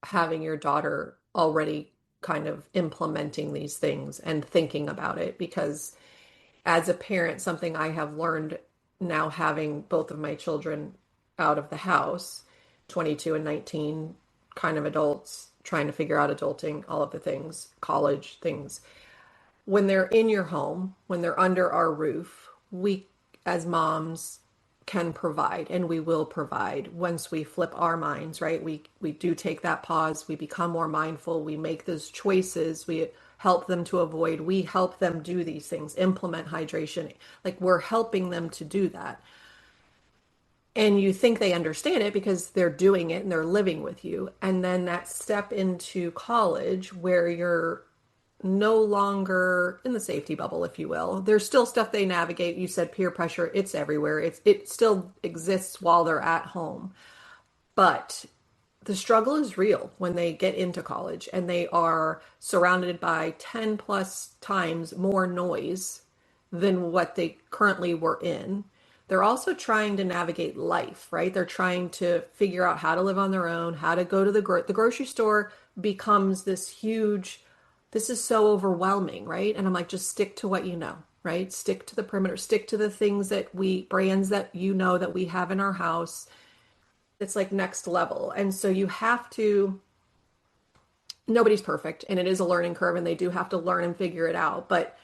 having your daughter already kind of implementing these things and thinking about it, because as a parent, something I have learned now, having both of my children out of the house, 22 and 19, kind of adults, trying to figure out adulting, all of the things, college things. When they're in your home, when they're under our roof, we as moms can provide, and we will provide once we flip our minds, right? We do take that pause, we become more mindful, we make those choices, we help them to avoid, we help them do these things, implement hydration. Like, we're helping them to do that. And you think they understand it because they're doing it and they're living with you. And then that step into college where you're no longer in the safety bubble, if you will. There's still stuff they navigate. You said peer pressure, it's everywhere. It still exists while they're at home. But the struggle is real when they get into college and they are surrounded by 10 plus times more noise than what they currently were in. They're also trying to navigate life, right? They're trying to figure out how to live on their own, how to go to the grocery store becomes this huge, this is so overwhelming, right? And I'm like, just stick to what you know, right? Stick to the perimeter, stick to the things that brands that that we have in our house. It's like next level. And so you have to, nobody's perfect, and it is a learning curve, and they do have to learn and figure it out. But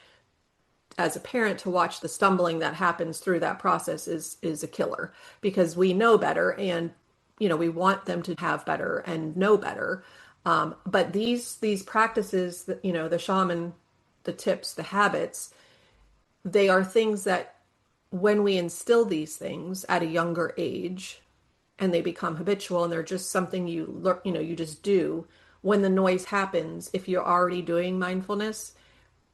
as a parent, to watch the stumbling that happens through that process is a killer, because we know better, and we want them to have better and know better. But these practices, the shaman, the tips, the habits, they are things that when we instill these things at a younger age and they become habitual and they're just something you learn, you just do, when the noise happens, if you're already doing mindfulness,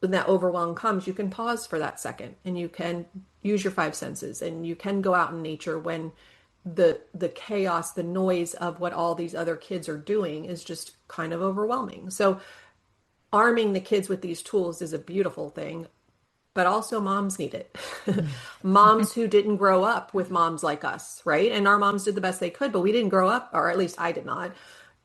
when that overwhelm comes, you can pause for that second and you can use your five senses and you can go out in nature when the chaos, the noise of what all these other kids are doing is just kind of overwhelming. So arming the kids with these tools is a beautiful thing, but also moms need it. Moms who didn't grow up with moms like us, right? And our moms did the best they could, but we didn't grow up, or at least I did not,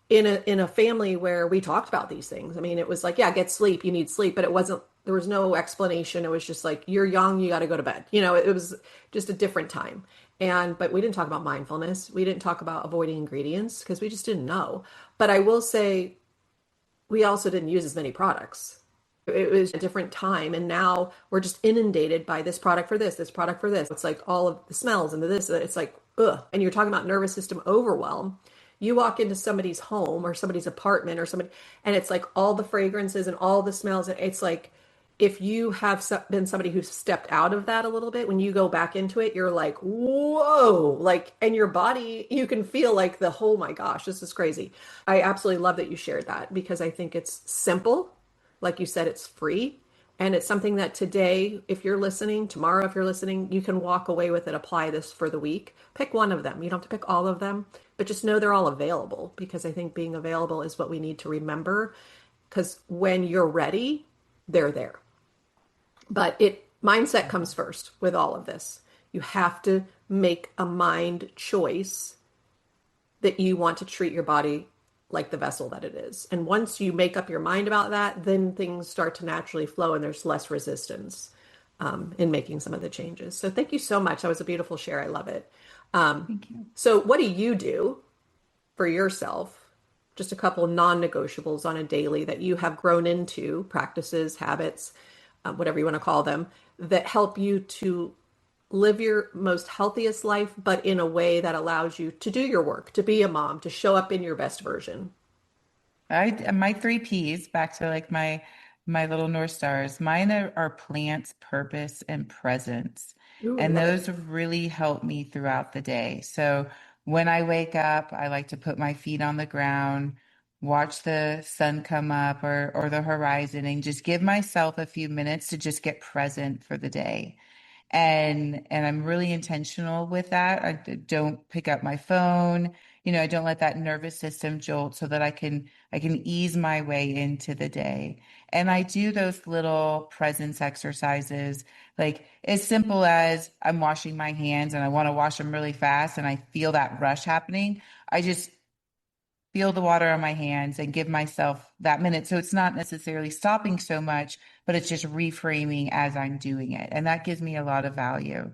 in a family where we talked about these things. I mean, it was like, yeah, get sleep, you need sleep, but it wasn't, there was no explanation. It was just like, you're young, you got to go to bed. It was just a different time. But we didn't talk about mindfulness. We didn't talk about avoiding ingredients because we just didn't know. But I will say, we also didn't use as many products. It was a different time, and now we're just inundated by this product for this product for this. It's like all of the smells and this. It's like, ugh. And you're talking about nervous system overwhelm. You walk into somebody's home or somebody's apartment or somebody, and it's like all the fragrances and all the smells. And it's like, if you have been somebody who's stepped out of that a little bit, when you go back into it, you're like, whoa, like, and your body, you can feel like oh my gosh, this is crazy. I absolutely love that you shared that because I think it's simple. Like you said, it's free. And it's something that today, if you're listening, tomorrow, if you're listening, you can walk away with it, apply this for the week. Pick one of them. You don't have to pick all of them, but just know they're all available because I think being available is what we need to remember. Because when you're ready, they're there. But mindset comes first with all of this. You have to make a mind choice that you want to treat your body like the vessel that it is. And once you make up your mind about that, then things start to naturally flow and there's less resistance in making some of the changes. So thank you so much. That was a beautiful share. I love it. Thank you. So what do you do for yourself? Just a couple non-negotiables on a daily that you have grown into, practices, habits, whatever you want to call them, that help you to live your most healthiest life, but in a way that allows you to do your work, to be a mom, to show up in your best version. My three P's, back to like my little North Stars. Mine are plants, purpose, and presence. Ooh, I And love it. those really help me throughout the day. So when I wake up, I like to put my feet on the ground, watch the sun come up or the horizon, and just give myself a few minutes to just get present for the day. And I'm really intentional with that. Don't pick up my phone. I don't let that nervous system jolt so that I can ease my way into the day. And I do those little presence exercises, like as simple as I'm washing my hands and I want to wash them really fast and I feel that rush happening. I just feel the water on my hands and give myself that minute. So it's not necessarily stopping so much, but it's just reframing as I'm doing it. And that gives me a lot of value.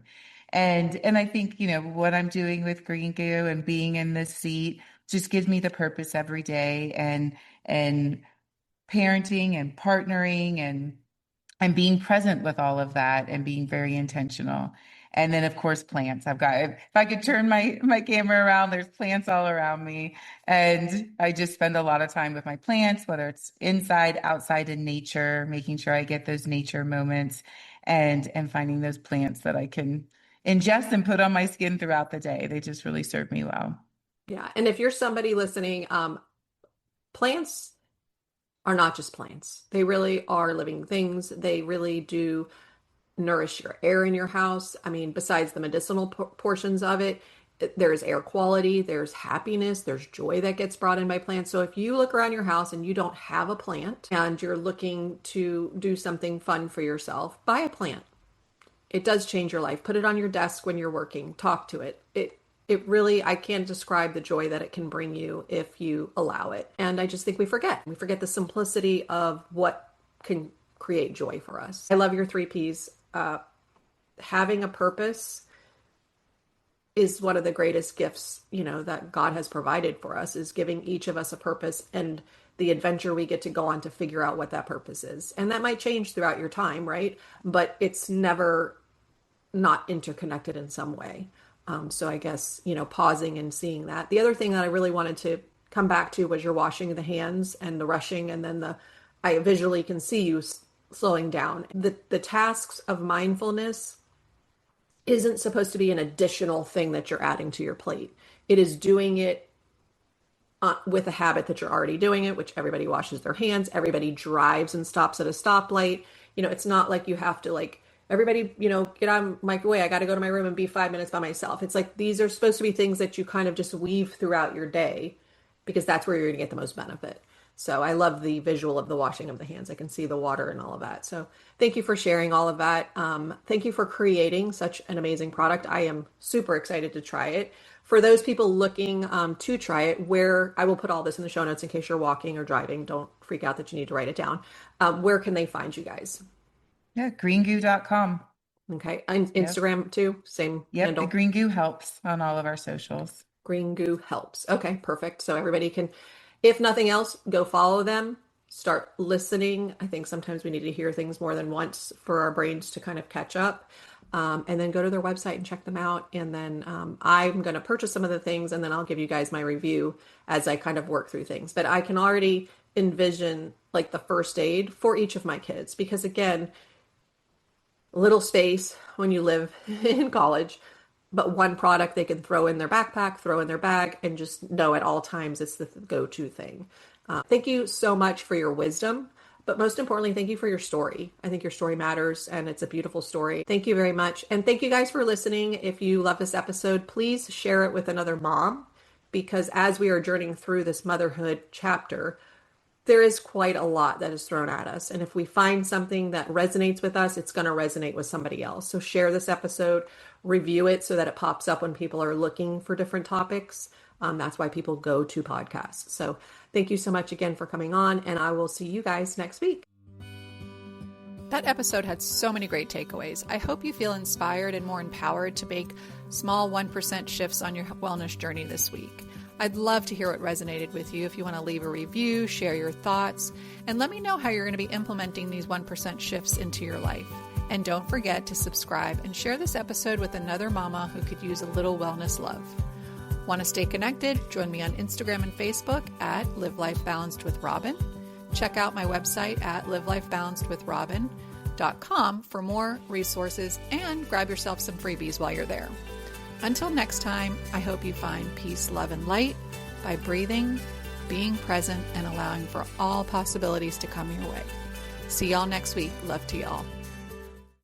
And I think, what I'm doing with Green Goo and being in this seat just gives me the purpose every day and parenting and partnering and being present with all of that and being very intentional. And then of course plants. If I could turn my camera around, there's plants all around me. And I just spend a lot of time with my plants, whether it's inside, outside in nature, making sure I get those nature moments and finding those plants that I can ingest and put on my skin throughout the day. They just really serve me well. Yeah. And if you're somebody listening, plants are not just plants. They really are living things. They really do nourish your air in your house. I mean, besides the medicinal portions of it, there's air quality, there's happiness, there's joy that gets brought in by plants. So if you look around your house and you don't have a plant and you're looking to do something fun for yourself, buy a plant. It does change your life. Put it on your desk when you're working. Talk to it. It really, I can't describe the joy that it can bring you if you allow it. And I just think we forget. We forget the simplicity of what can create joy for us. I love your three Ps. Having a purpose is one of the greatest gifts, that God has provided for us, is giving each of us a purpose and the adventure we get to go on to figure out what that purpose is. And that might change throughout your time, right? But it's never not interconnected in some way. So I guess, pausing and seeing that. The other thing that I really wanted to come back to was your washing the hands and the rushing, and then I visually can see you slowing down. The tasks of mindfulness isn't supposed to be an additional thing that you're adding to your plate. It is doing it with a habit that you're already doing it, which everybody washes their hands, everybody drives and stops at a stoplight. It's not like you have to everybody, get on my way. I got to go to my room and be 5 minutes by myself. It's like these are supposed to be things that you kind of just weave throughout your day because that's where you're going to get the most benefit. So I love the visual of the washing of the hands. I can see the water and all of that. So thank you for sharing all of that. Thank you for creating such an amazing product. I am super excited to try it. For those people looking to try it, where I will put all this in the show notes in case you're walking or driving. Don't freak out that you need to write it down. Where can they find you guys? Yeah, greengoo.com. Okay. And Yep. Instagram too, same Yep. The handle. Green Goo helps on all of our socials. Green Goo helps. Okay, perfect. So everybody can, if nothing else, go follow them, start listening. I think sometimes we need to hear things more than once for our brains to kind of catch up. And then go to their website and check them out. And then I'm going to purchase some of the things and then I'll give you guys my review as I kind of work through things. But I can already envision like the first aid for each of my kids. Because again, little space when you live in college, but one product they can throw in their backpack, throw in their bag, and just know at all times it's the go-to thing. Thank you so much for your wisdom, but most importantly, thank you for your story. I think your story matters, and it's a beautiful story. Thank you very much. And thank you guys for listening. If you love this episode, please share it with another mom, because as we are journeying through this motherhood chapter, there is quite a lot that is thrown at us. And if we find something that resonates with us, it's going to resonate with somebody else. So share this episode, review it so that it pops up when people are looking for different topics. That's why people go to podcasts. So thank you so much again for coming on, and I will see you guys next week. That episode had so many great takeaways. I hope you feel inspired and more empowered to make small 1% shifts on your wellness journey this week. I'd love to hear what resonated with you. If you want to leave a review, share your thoughts, and let me know how you're going to be implementing these 1% shifts into your life. And don't forget to subscribe and share this episode with another mama who could use a little wellness love. Want to stay connected? Join me on Instagram and Facebook at Live Life Balanced with Robin. Check out my website at livelifebalancedwithrobin.com for more resources, and grab yourself some freebies while you're there. Until next time, I hope you find peace, love, and light by breathing, being present, and allowing for all possibilities to come your way. See y'all next week. Love to y'all.